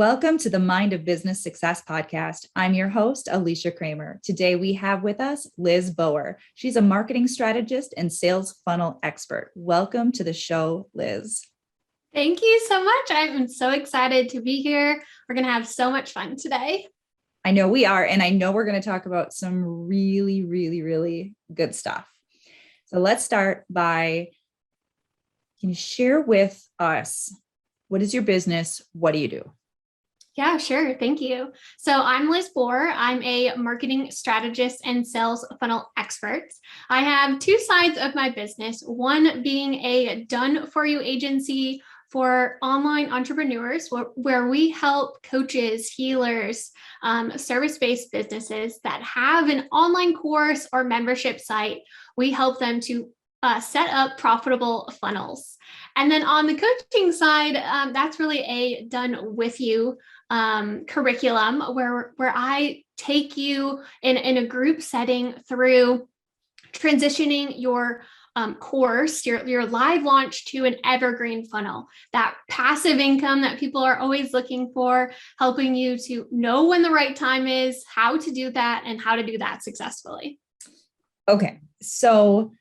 Welcome to the Mind of Business Success podcast. I'm your host, Alicia Cramer. Today we have with us Liz Boer. She's a marketing strategist and sales funnel expert. Welcome to the show, Liz. Thank you so much. I'm so excited to be here. We're going to have so much fun today. I know we are, and I know we're going to talk about some really good stuff. So let's start by, can you share with us, what is your business? What do you do? Yeah, sure. Thank you. So I'm Liz Boer. I'm a marketing strategist and sales funnel expert. I have two sides of my business, one being a done-for-you agency for online entrepreneurs, where we help coaches, healers, service-based businesses that have an online course or membership site. We help them to set up profitable funnels. And then on the coaching side, that's really a done with you curriculum where I take you in a group setting through transitioning your course, your live launch to an evergreen funnel, that passive income that people are always looking for, helping you to know when the right time is, how to do that, and how to do that successfully. Okay, so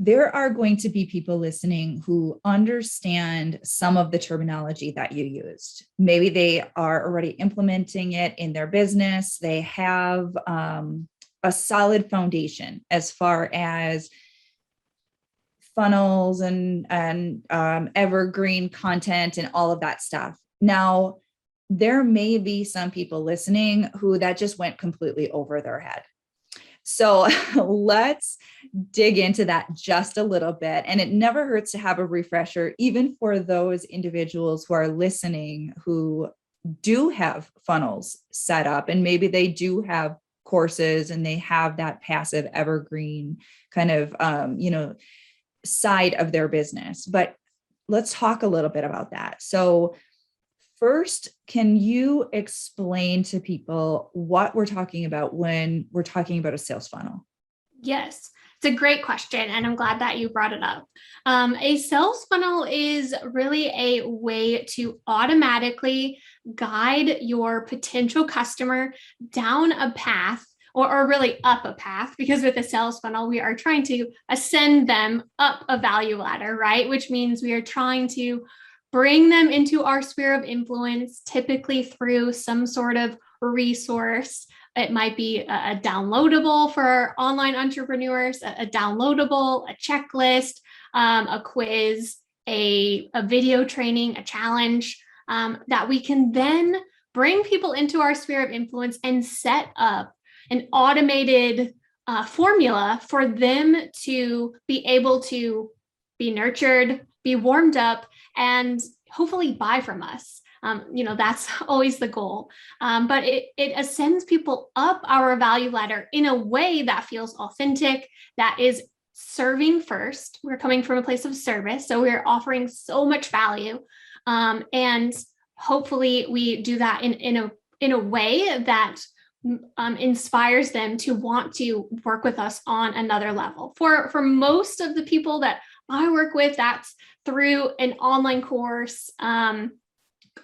there are going to be people listening who understand some of the terminology that you used. Maybe they are already implementing it in their business. They have a solid foundation as far as funnels and evergreen content and all of that stuff. Now, there may be some people listening who that just went completely over their head. So let's dig into that just a little bit. And it never hurts to have a refresher, even for those individuals who are listening, who do have funnels set up, and maybe they do have courses and they have that passive evergreen kind of, side of their business. But let's talk a little bit about that. So first, can you explain to people what we're talking about when we're talking about a sales funnel? Yes, it's a great question, and I'm glad that you brought it up. A sales funnel is really a way to automatically guide your potential customer down a path, or really up a path, because with a sales funnel, we are trying to ascend them up a value ladder, right? Which means we are trying to bring them into our sphere of influence, typically through some sort of resource. It might be a downloadable for online entrepreneurs, a downloadable, a checklist, a quiz, a video training, a challenge, that we can then bring people into our sphere of influence and set up an automated formula for them to be able to be nurtured, be warmed up, and hopefully buy from us. That's always the goal. But it ascends people up our value ladder in a way that feels authentic, that is serving first. We're coming from a place of service, so we're offering so much value. And hopefully we do that in a way that inspires them to want to work with us on another level. For most of the people that I work with, that's through an online course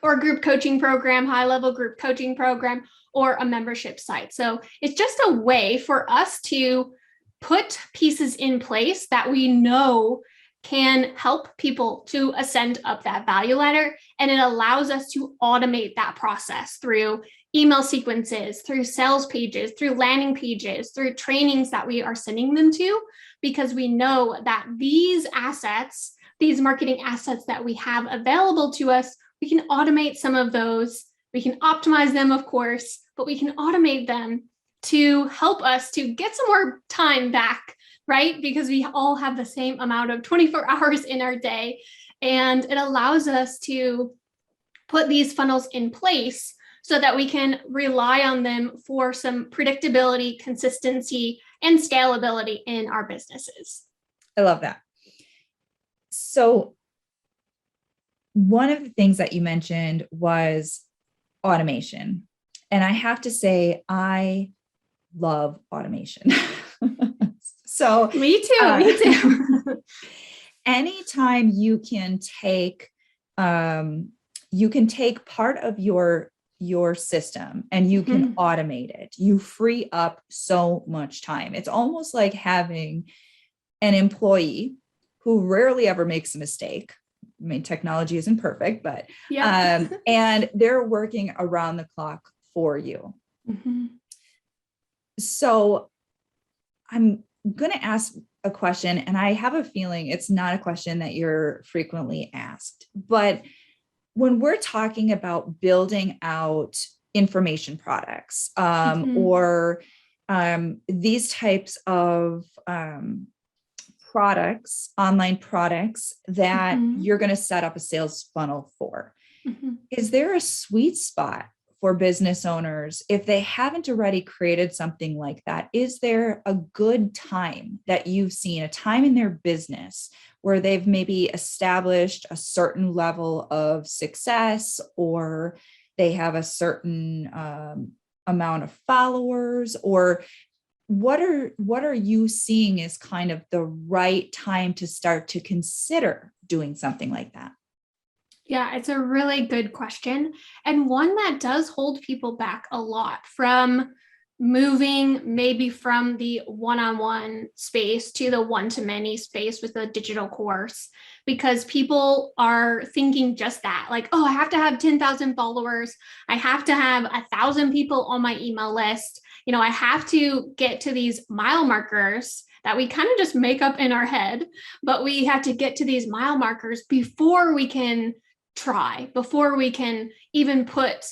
or group coaching program, high-level group coaching program, or a membership site. So it's just a way for us to put pieces in place that we know can help people to ascend up that value ladder. And it allows us to automate that process through email sequences, through sales pages, through landing pages, through trainings that we are sending them to, because we know that these assets, these marketing assets that we have available to us, we can automate some of those. We can optimize them, of course, but we can automate them to help us to get some more time back, right? Because we all have the same amount of 24 hours in our day. And it allows us to put these funnels in place so that we can rely on them for some predictability, consistency, and scalability in our businesses. I love that. So one of the things that you mentioned was automation. And I have to say, I love automation. So me too. Anytime you can take, you can take part of your system and you can automate it. You free up so much time. It's almost like having an employee who rarely ever makes a mistake. I mean, technology isn't perfect, but, and they're working around the clock for you. So I'm going to ask a question, and I have a feeling it's not a question that you're frequently asked, but when we're talking about building out information products, or these types of products, online products that you're going to set up a sales funnel for, is there a sweet spot for business owners if they haven't already created something like that? Is there a good time that you've seen, a time in their business where they've maybe established a certain level of success, or they have a certain amount of followers, or what are you seeing as kind of the right time to start to consider doing something like that? Yeah, it's a really good question, and one that does hold people back a lot from moving maybe from the one-on-one space to the one-to-many space with a digital course, because people are thinking just that, like, oh, I have to have 10,000 followers. I have to have 1,000 people on my email list. I have to get to these mile markers that we kind of just make up in our head, but we have to get to these mile markers before we can try, before we can even put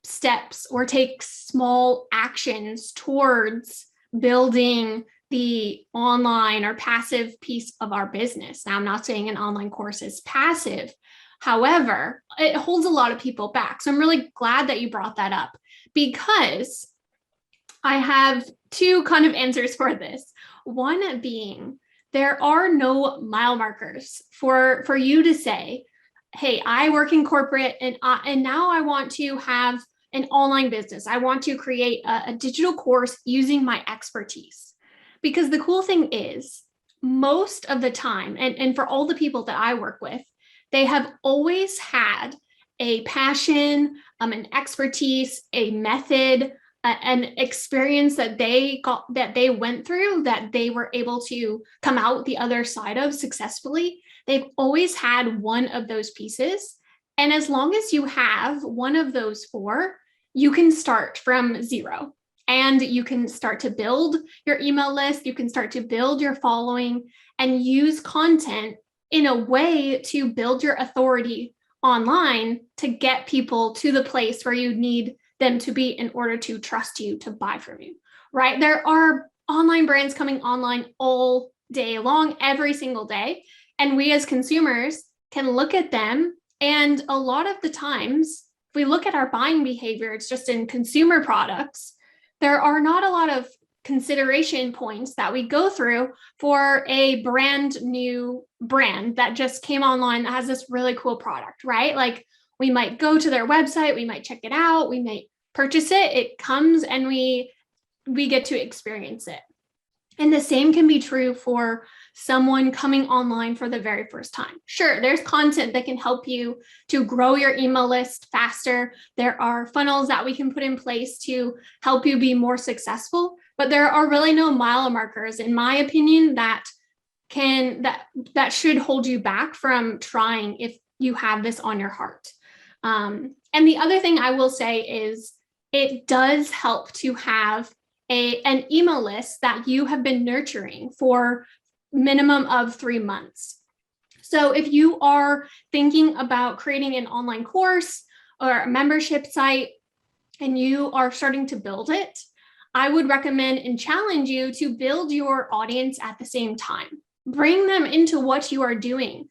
steps or take small actions towards building the online or passive piece of our business. Now, I'm not saying an online course is passive. However, it holds a lot of people back. So I'm really glad that you brought that up, because I have two kind of answers for this. One being, there are no mile markers for you to say, hey, I work in corporate and now I want to have an online business. I want to create a digital course using my expertise. Because the cool thing is, most of the time, and for all the people that I work with, they have always had a passion, an expertise, a method, an experience that they went through, that they were able to come out the other side of successfully. They've always had one of those pieces. And as long as you have one of those four, you can start from zero, and you can start to build your email list. You can start to build your following and use content in a way to build your authority online to get people to the place where you need them to be in order to trust you to buy from you, right? There are online brands coming online all day long, every single day. And we as consumers can look at them. And a lot of the times, if we look at our buying behavior, it's just in consumer products, there are not a lot of consideration points that we go through for a brand new brand that just came online that has this really cool product, right? Like, we might go to their website, we might check it out, we might purchase it, it comes, and we get to experience it. And the same can be true for someone coming online for the very first time. Sure, there's content that can help you to grow your email list faster. There are funnels that we can put in place to help you be more successful, but there are really no mile markers, in my opinion, that should hold you back from trying if you have this on your heart. And the other thing I will say is, it does help to have an email list that you have been nurturing for minimum of 3 months. So if you are thinking about creating an online course or a membership site and you are starting to build it, I would recommend and challenge you to build your audience at the same time. Bring them into what you are doing.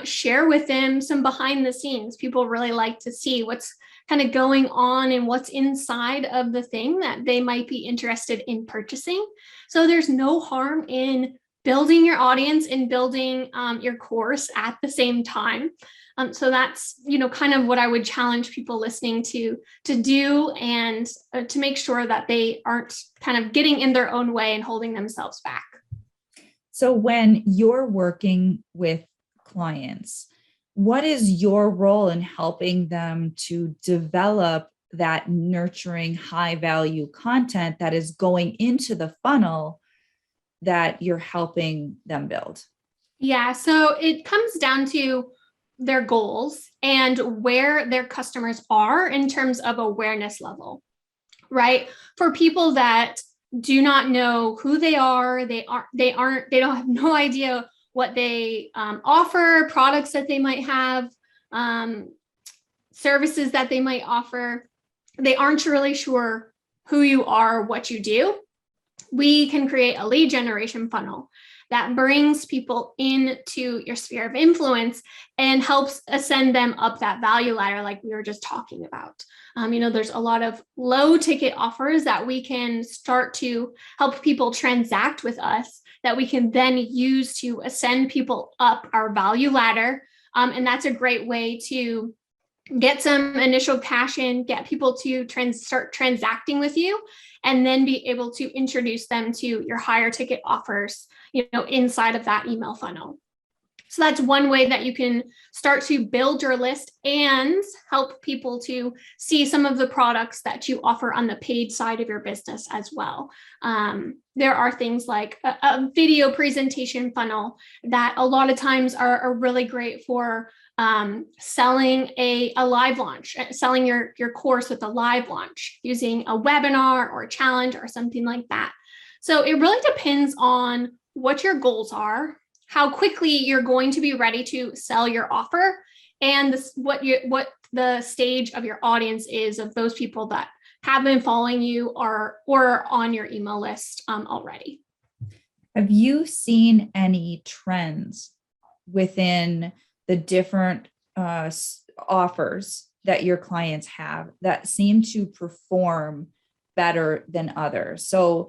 Share with them some behind the scenes. People really like to see what's kind of going on and what's inside of the thing that they might be interested in purchasing. So there's no harm in building your audience and building your course at the same time. So that's, kind of what I would challenge people listening to do, and to make sure that they aren't kind of getting in their own way and holding themselves back. So when you're working with clients, what is your role in helping them to develop that nurturing high value content that is going into the funnel that you're helping them build? Yeah, so it comes down to their goals and where their customers are in terms of awareness level, right? For people that do not know who they are, they don't have no idea what they offer, products that they might have, services that they might offer. They aren't really sure who you are, what you do. We can create a lead generation funnel that brings people into your sphere of influence and helps ascend them up that value ladder, like we were just talking about. There's a lot of low ticket offers that we can start to help people transact with us that we can then use to ascend people up our value ladder. And that's a great way to get some initial cash in, get people to start transacting with you, and then be able to introduce them to your higher ticket offers, inside of that email funnel. So that's one way that you can start to build your list and help people to see some of the products that you offer on the paid side of your business as well. There are things like a video presentation funnel that a lot of times are really great for selling a live launch, selling your course with a live launch, using a webinar or a challenge or something like that. So it really depends on what your goals are, how quickly you're going to be ready to sell your offer, and what the stage of your audience is of those people that have been following you or on your email list already. Have you seen any trends within the different offers that your clients have that seem to perform better than others? So,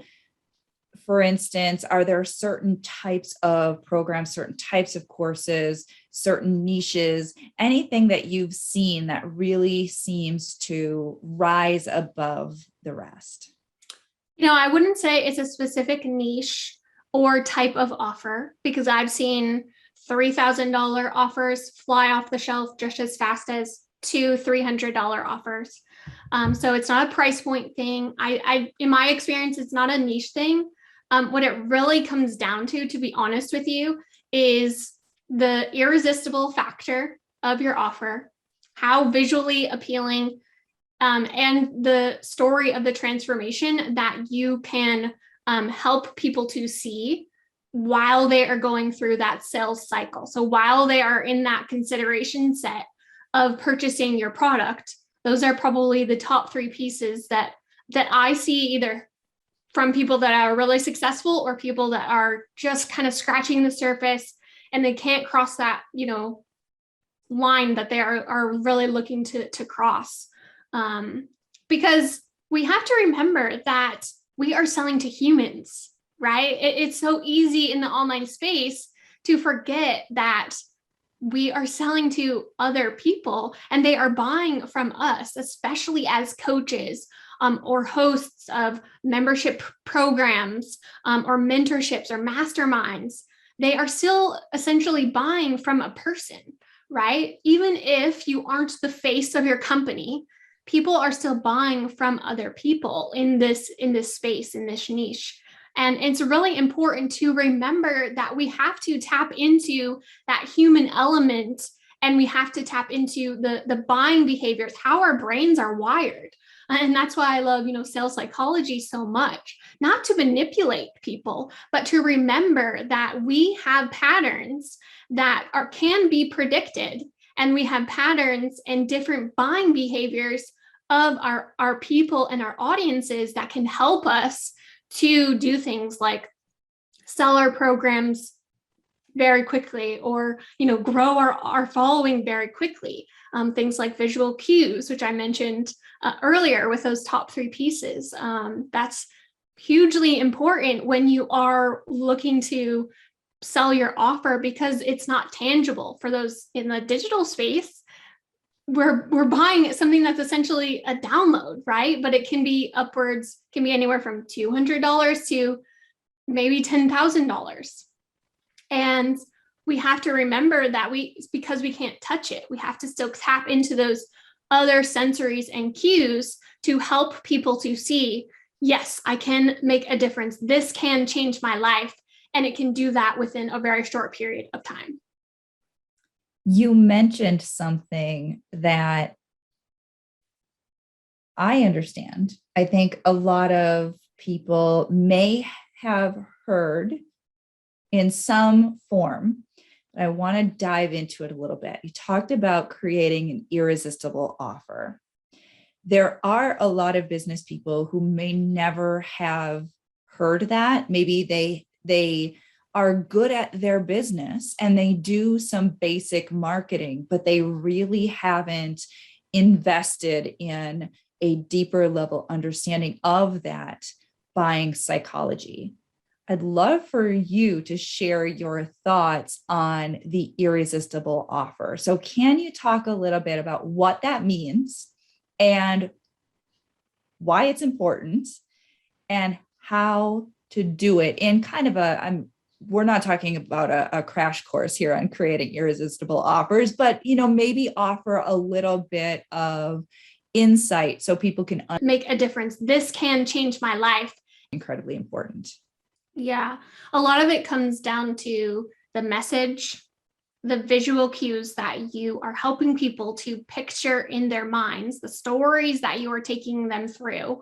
for instance, are there certain types of programs, certain types of courses, certain niches, anything that you've seen that really seems to rise above the rest? I wouldn't say it's a specific niche or type of offer, because I've seen $3,000 offers fly off the shelf just as fast as $300 offers. So it's not a price point thing. In my experience, it's not a niche thing. What it really comes down to be honest with you, is the irresistible factor of your offer, how visually appealing, and the story of the transformation that you can help people to see while they are going through that sales cycle. So while they are in that consideration set of purchasing your product, those are probably the top three pieces that I see, either from people that are really successful or people that are just kind of scratching the surface and they can't cross that, line that they are really looking to cross. Because we have to remember that we are selling to humans, right? It's so easy in the online space to forget that we are selling to other people and they are buying from us, especially as coaches or hosts of membership programs or mentorships or masterminds. They are still essentially buying from a person, right? Even if you aren't the face of your company, people are still buying from other people in this space, in this niche. And it's really important to remember that we have to tap into that human element, and we have to tap into the buying behaviors, how our brains are wired. And that's why I love, sales psychology so much, not to manipulate people, but to remember that we have patterns that can be predicted, and we have patterns and different buying behaviors of our people and our audiences that can help us to do things like sell our programs very quickly, or grow our following very quickly. Things like visual cues, which I mentioned earlier with those top three pieces. That's hugely important when you are looking to sell your offer, because it's not tangible. For those in the digital space, we're buying something that's essentially a download, right? But it can be anywhere from $200 to maybe $10,000. And we have to remember that because we can't touch it, we have to still tap into those other sensories and cues to help people to see, yes, I can make a difference. This can change my life. And it can do that within a very short period of time. You mentioned something that I understand. I think a lot of people may have heard in some form. I want to dive into it a little bit. You talked about creating an irresistible offer. There are a lot of business people who may never have heard that. Maybe they are good at their business and they do some basic marketing, but they really haven't invested in a deeper level understanding of that buying psychology. I'd love for you to share your thoughts on the irresistible offer. So can you talk a little bit about what that means and why it's important and how to do it in kind of we're not talking about a crash course here on creating irresistible offers, but, maybe offer a little bit of insight so people can make a difference. This can change my life. Incredibly important. Yeah. A lot of it comes down to the message, the visual cues that you are helping people to picture in their minds, the stories that you are taking them through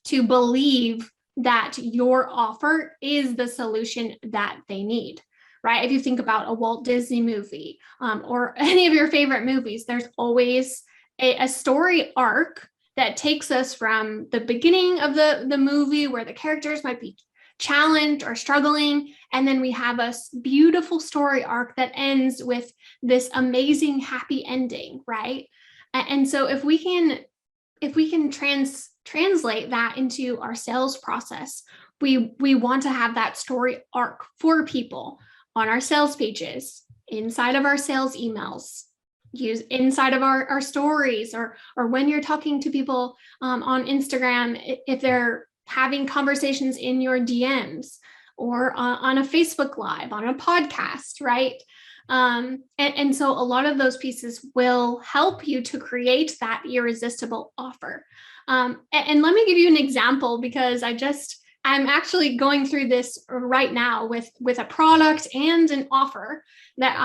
to believe that your offer is the solution that they need, right? If you think about a Walt Disney movie or any of your favorite movies, there's always a story arc that takes us from the beginning of the movie where the characters might be challenged or struggling. And then we have a beautiful story arc that ends with this amazing happy ending, right? And so if we can translate that into our sales process, we want to have that story arc for people on our sales pages, inside of our sales emails, use inside of our stories, or when you're talking to people on Instagram, if they're having conversations in your DMs or on a Facebook Live, on a podcast, right? And so a lot of those pieces will help you to create that irresistible offer. And let me give you an example, because I'm actually going through this right now with a product and an offer that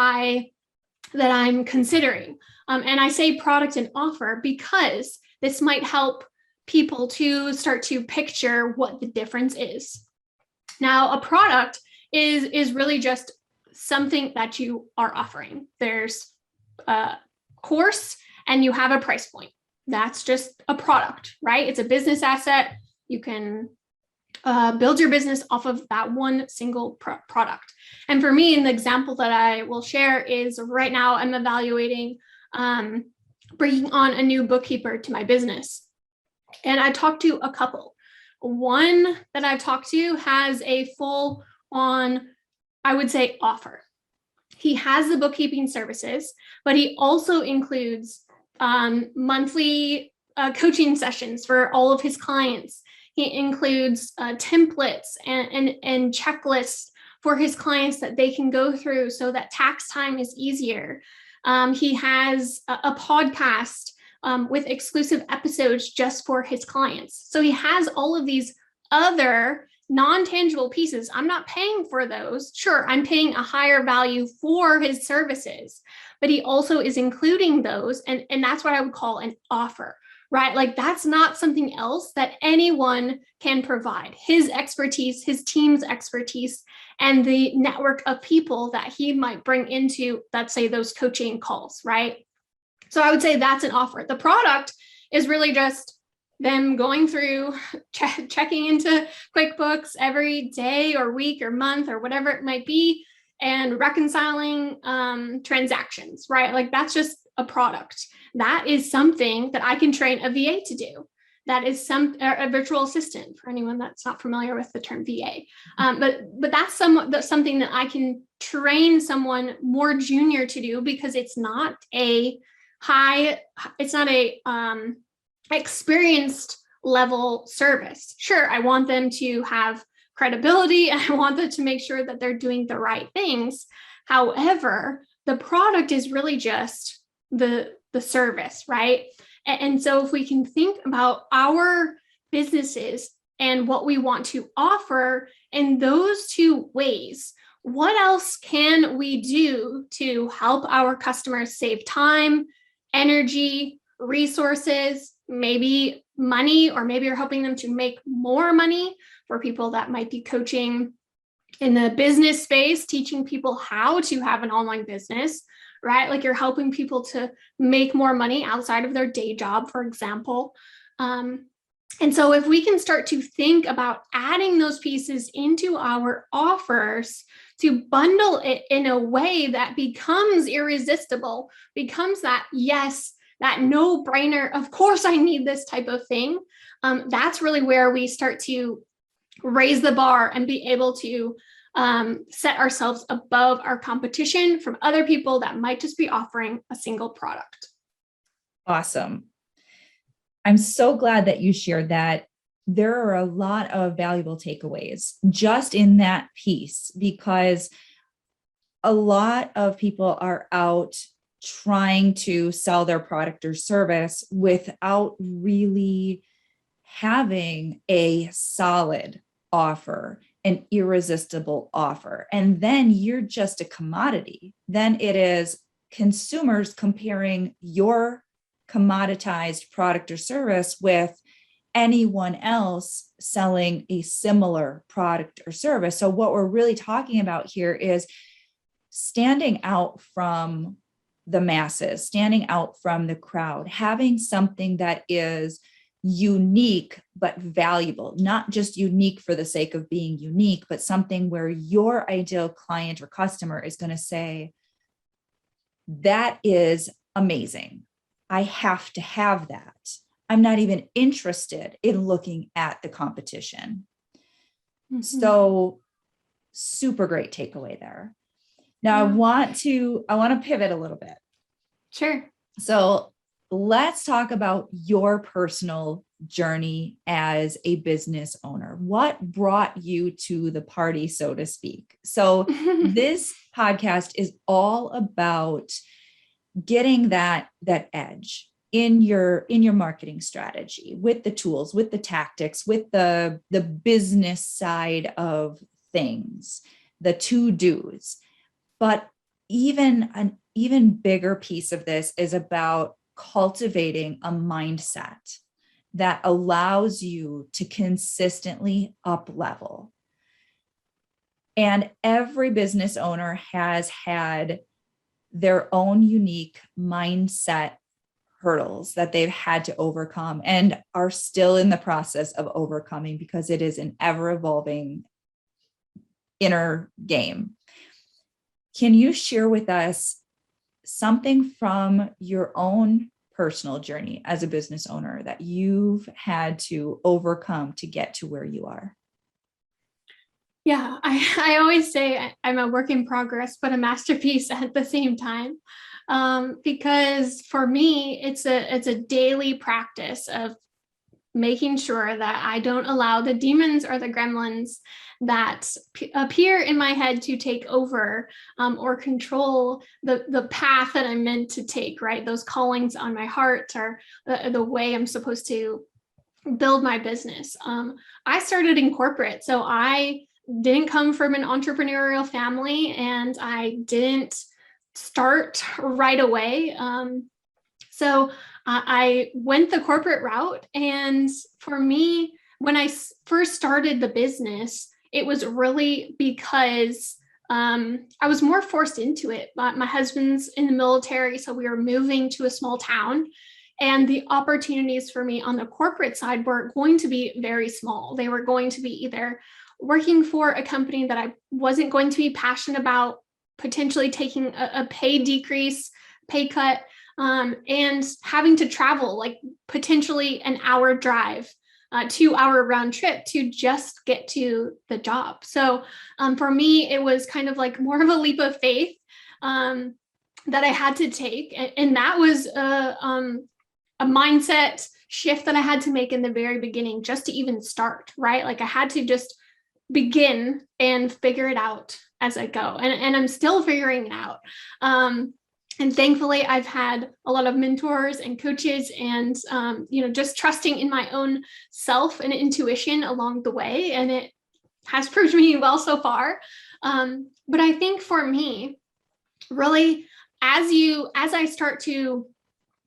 I'm considering. And I say product and offer because this might help people to start to picture what the difference is. Now, a product is really just something that you are offering. There's a course and you have a price point. That's just a product, right? It's a business asset. You can build your business off of that one single product. And for me, an example that I will share is right now I'm evaluating bringing on a new bookkeeper to my business. And I talked to a couple. One that I've talked to has a full on, I would say, offer. He has the bookkeeping services, but he also includes monthly coaching sessions for all of his clients. He includes templates and checklists for his clients that they can go through so that tax time is easier. He has a podcast with exclusive episodes just for his clients. So he has all of these other non-tangible pieces. I'm not paying for those. Sure, I'm paying a higher value for his services, but he also is including those. And that's what I would call an offer, right? Like that's not something else that anyone can provide. His expertise, his team's expertise, and the network of people that he might bring into, let's say, those coaching calls, right? So I would say that's an offer. The product is really just them going through, checking into QuickBooks every day or week or month or whatever it might be, and reconciling transactions, right? Like that's just a product. That is something that I can train a VA to do. That is a virtual assistant for anyone that's not familiar with the term VA. But that's something that I can train someone more junior to do, because it's not a experienced level service. Sure, I want them to have credibility and I want them to make sure that they're doing the right things. However, the product is really just the service, right? And so if we can think about our businesses and what we want to offer in those two ways, what else can we do to help our customers save time, energy, resources, maybe money, or maybe you're helping them to make more money for people that might be coaching in the business space, teaching people how to have an online business, right? Like you're helping people to make more money outside of their day job, for example. And so if we can start to think about adding those pieces into our offers to bundle it in a way that becomes irresistible, becomes that, yes, that no-brainer, of course I need this type of thing, that's really where we start to raise the bar and be able to set ourselves above our competition from other people that might just be offering a single product. Awesome. I'm so glad that you shared that. There are a lot of valuable takeaways just in that piece, because a lot of people are out trying to sell their product or service without really having a solid offer, an irresistible offer. And then you're just a commodity. Then it is consumers comparing your commoditized product or service with anyone else selling a similar product or service. So what we're really talking about here is standing out from the masses, standing out from the crowd, having something that is unique but valuable, not just unique for the sake of being unique, but something where your ideal client or customer is going to say, that is amazing. I have to have that. I'm not even interested in looking at the competition. Mm-hmm. So super great takeaway there. Now I want to pivot a little bit. Sure. So let's talk about your personal journey as a business owner. What brought you to the party, so to speak? So this podcast is all about getting that edge in your marketing strategy, with the tools, with the tactics, with the business side of things, the to-dos. But an even bigger piece of this is about cultivating a mindset that allows you to consistently up level. And every business owner has had their own unique mindset hurdles that they've had to overcome and are still in the process of overcoming, because it is an ever evolving inner game. Can you share with us something from your own personal journey as a business owner that you've had to overcome to get to where you are? Yeah, I always say I'm a work in progress, but a masterpiece at the same time. Because for me, it's a daily practice of making sure that I don't allow the demons or the gremlins that appear in my head to take over or control the path that I'm meant to take, right? Those callings on my heart, or the way I'm supposed to build my business. I started in corporate, so I didn't come from an entrepreneurial family, and I didn't start right away. So I went the corporate route. And for me, when I first started the business, it was really because I was more forced into it. My husband's in the military, so we were moving to a small town. And the opportunities for me on the corporate side were going to be very small. They were going to be either working for a company that I wasn't going to be passionate about, potentially taking a pay decrease, pay cut, and having to travel like potentially an hour drive, 2-hour round trip to just get to the job. So for me, it was kind of like more of a leap of faith that I had to take. And that was a mindset shift that I had to make in the very beginning just to even start, right? Like I had to just begin and figure it out as I go. And I'm still figuring it out. And thankfully, I've had a lot of mentors and coaches and, just trusting in my own self and intuition along the way. And it has proved me well so far. But I think for me, really, as I start to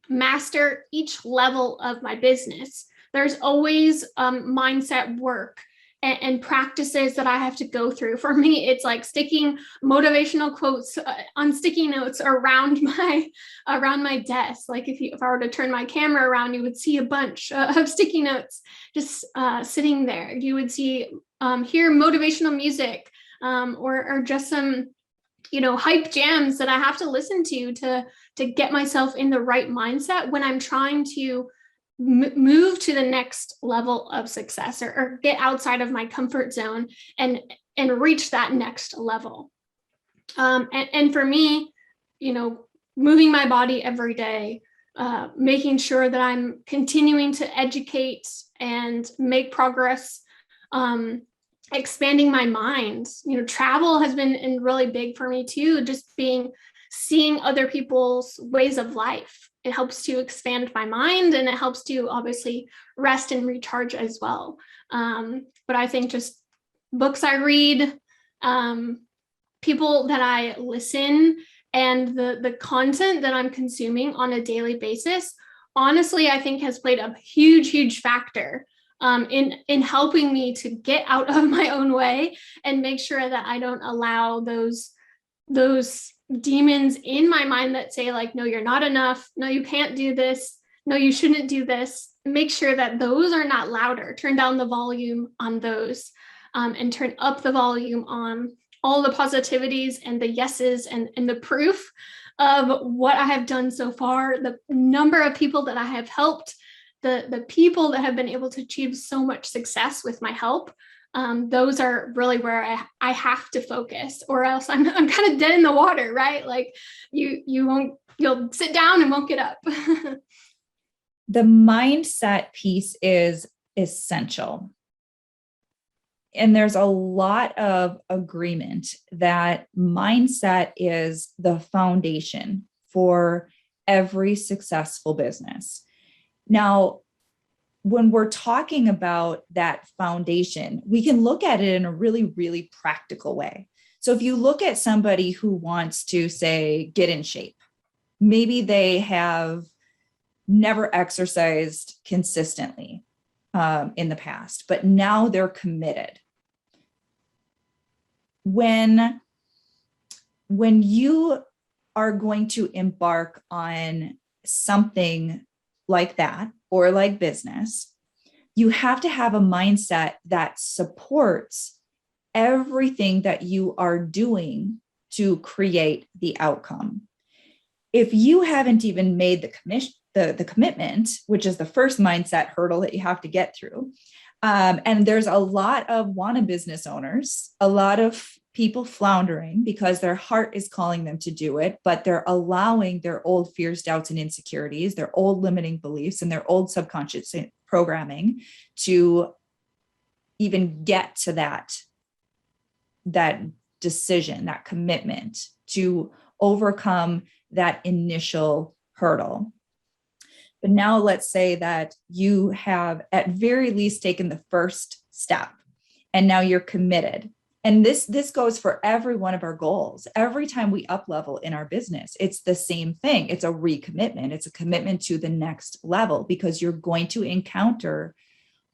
master each level of my business, there's always mindset work and practices that I have to go through. For me, it's like sticking motivational quotes on sticky notes around my desk. Like if I were to turn my camera around, you would see a bunch of sticky notes just sitting there. You would hear motivational music or just some hype jams that I have to listen to get myself in the right mindset when I'm trying to move to the next level of success or get outside of my comfort zone and reach that next level. And for me, moving my body every day, making sure that I'm continuing to educate and make progress, expanding my mind. Travel has been really big for me too, just seeing other people's ways of life. It helps to expand my mind, and it helps to obviously rest and recharge as well. But I think just books I read, people that I listen, and the content that I'm consuming on a daily basis, honestly, I think has played a huge, huge factor in helping me to get out of my own way and make sure that I don't allow those demons in my mind that say like, no, you're not enough. No, you can't do this. No, you shouldn't do this. Make sure that those are not louder. Turn down the volume on those and turn up the volume on all the positivities and the yeses and the proof of what I have done so far, the number of people that I have helped, the people that have been able to achieve so much success with my help. Those are really where I have to focus, or else I'm kind of dead in the water, right? Like you'll sit down and won't get up. The mindset piece is essential. And there's a lot of agreement that mindset is the foundation for every successful business. Now, when we're talking about that foundation, we can look at it in a really, really practical way. So if you look at somebody who wants to, say, get in shape, maybe they have never exercised consistently in the past, but now they're committed. When you are going to embark on something like that, or like business, you have to have a mindset that supports everything that you are doing to create the outcome. If you haven't even made the commitment, which is the first mindset hurdle that you have to get through, and there's a lot of wanna business owners, a lot of people floundering because their heart is calling them to do it, but they're allowing their old fears, doubts, and insecurities, their old limiting beliefs, and their old subconscious programming to even get to that decision, that commitment, to overcome that initial hurdle. But now let's say that you have at very least taken the first step, and now you're committed. And this goes for every one of our goals. Every time we up level in our business, it's the same thing. It's a recommitment. It's a commitment to the next level, because you're going to encounter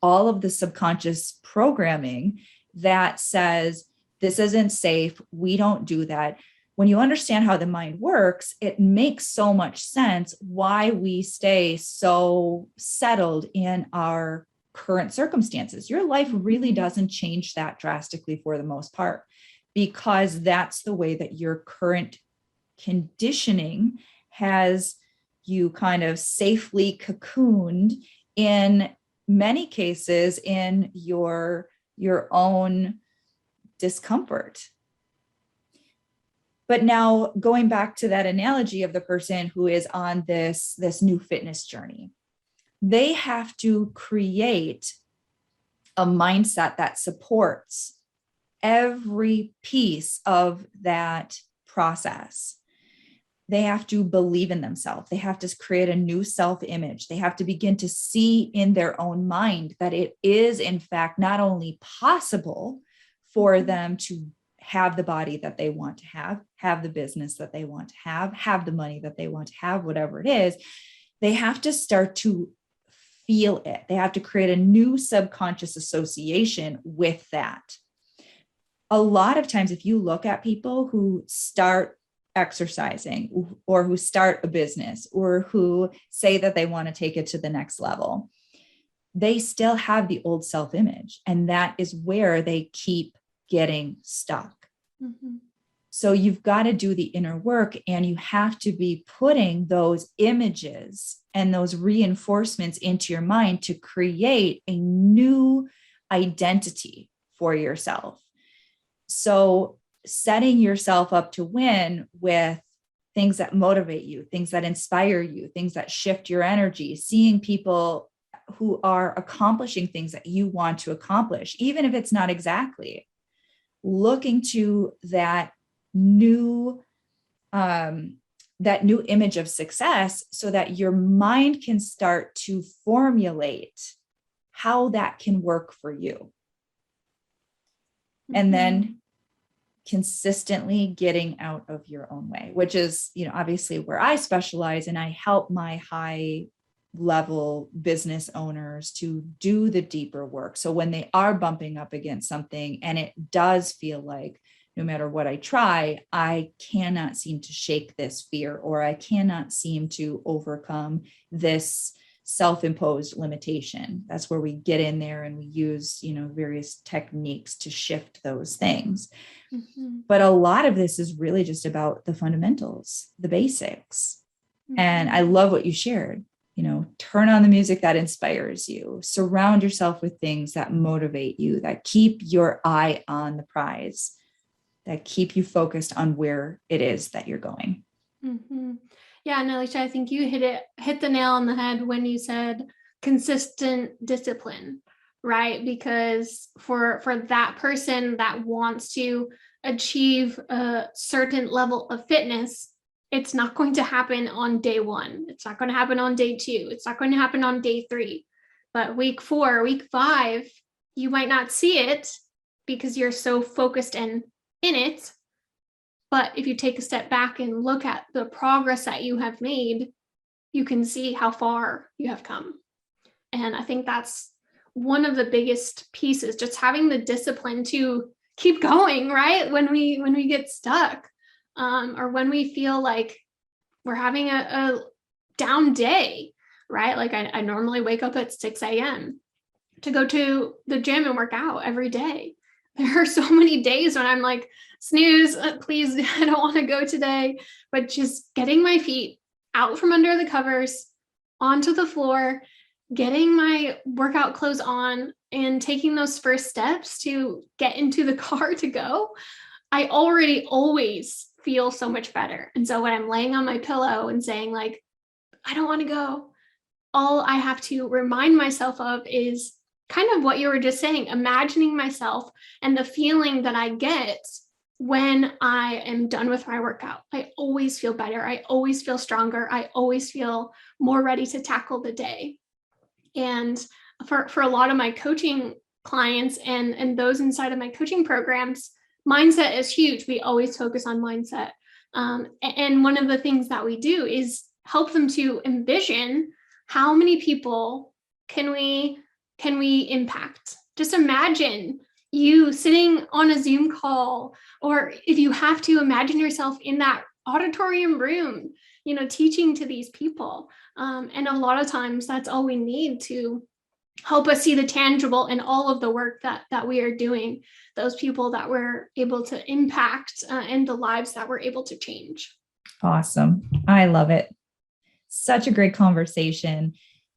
all of the subconscious programming that says, this isn't safe. We don't do that. When you understand how the mind works, it makes so much sense why we stay so settled in our current circumstances. Your life really doesn't change that drastically for the most part, because that's the way that your current conditioning has you kind of safely cocooned, in many cases, in your own discomfort. But now going back to that analogy of the person who is on this new fitness journey, they have to create a mindset that supports every piece of that process. They have to believe in themselves. They have to create a new self-image. They have to begin to see in their own mind that it is, in fact, not only possible for them to have the body that they want to have the business that they want to have the money that they want to have, whatever it is. They have to start to feel it. They have to create a new subconscious association with that. A lot of times, if you look at people who start exercising or who start a business or who say that they want to take it to the next level, they still have the old self-image. And that is where they keep getting stuck. Mm-hmm. So you've got to do the inner work, and you have to be putting those images and those reinforcements into your mind to create a new identity for yourself. So setting yourself up to win with things that motivate you, things that inspire you, things that shift your energy, seeing people who are accomplishing things that you want to accomplish, even if it's not exactly, looking to that new image of success so that your mind can start to formulate how that can work for you. Mm-hmm. And then consistently getting out of your own way, which is, obviously where I specialize, and I help my high level business owners to do the deeper work. So when they are bumping up against something and it does feel like no matter what I try, I cannot seem to shake this fear, or I cannot seem to overcome this self-imposed limitation. That's where we get in there and we use, various techniques to shift those things. Mm-hmm. But a lot of this is really just about the fundamentals, the basics. Mm-hmm. And I love what you shared. Turn on the music that inspires you. Surround yourself with things that motivate you, that keep your eye on the prize, that keep you focused on where it is that you're going. Mm-hmm. Yeah, and Alicia, I think you hit the nail on the head when you said consistent discipline, right? Because for that person that wants to achieve a certain level of fitness, it's not going to happen on day 1. It's not going to happen on day 2. It's not going to happen on day 3. But week 4, week 5, you might not see it because you're so focused in it. But if you take a step back and look at the progress that you have made, you can see how far you have come. And I think that's one of the biggest pieces, just having the discipline to keep going, right? When we get stuck, or when we feel like we're having a down day, right? Like I normally wake up at 6 a.m. to go to the gym and work out every day. There are so many days when I'm like, snooze, please, I don't want to go today. But just getting my feet out from under the covers, onto the floor, getting my workout clothes on, and taking those first steps to get into the car to go, I already always feel so much better. And so when I'm laying on my pillow and saying like, I don't want to go, all I have to remind myself of is kind of what you were just saying, imagining myself and the feeling that I get when I am done with my workout. I always feel better. I always feel stronger. I always feel more ready to tackle the day. And for a lot of my coaching clients and those inside of my coaching programs, mindset is huge. We always focus on mindset. And one of the things that we do is help them to envision how many people can we impact. Just imagine you sitting on a Zoom call, or if you have to, imagine yourself in that auditorium room, teaching to these people. And a lot of times that's all we need to help us see the tangible in all of the work that we are doing, those people that we're able to impact, and the lives that we're able to change. Awesome. I love it. Such a great conversation.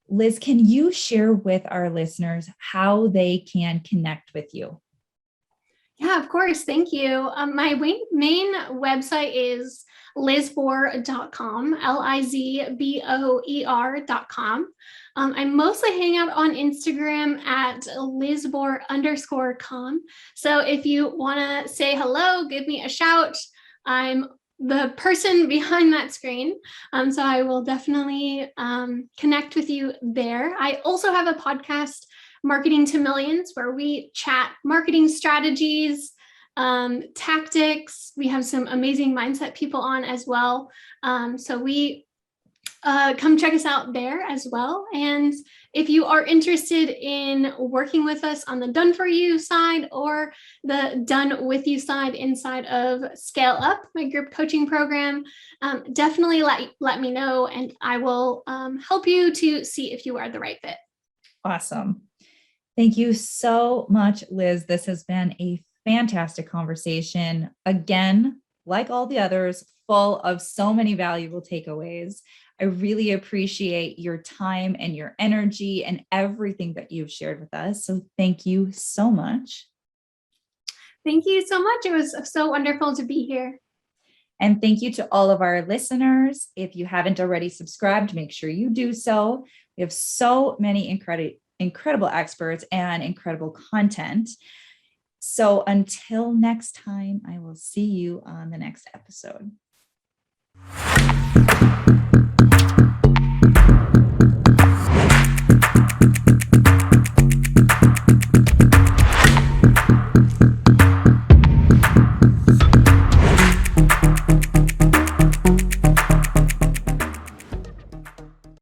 Liz, can you share with our listeners how they can connect with you? Yeah, of course. Thank you. My main website is lizboer.com, LIZBOER.com. I mostly hang out on Instagram at lizboer_com. So if you want to say hello, give me a shout. I'm the person behind that screen. So I will definitely connect with you there. I also have a podcast, Marketing to Millions, where we chat marketing strategies, tactics. We have some amazing mindset people on as well. So we come check us out there as well. And if you are interested in working with us on the done for you side or the done with you side inside of Scale Up, my group coaching program, definitely let me know, and I will help you to see if you are the right fit. Awesome. Thank you so much, Liz. This has been a fantastic conversation. Again, like all the others, full of so many valuable takeaways. I really appreciate your time and your energy and everything that you've shared with us. So thank you so much. Thank you so much. It was so wonderful to be here. And thank you to all of our listeners. If you haven't already subscribed, make sure you do so. We have so many incredible experts and incredible content. So until next time, I will see you on the next episode.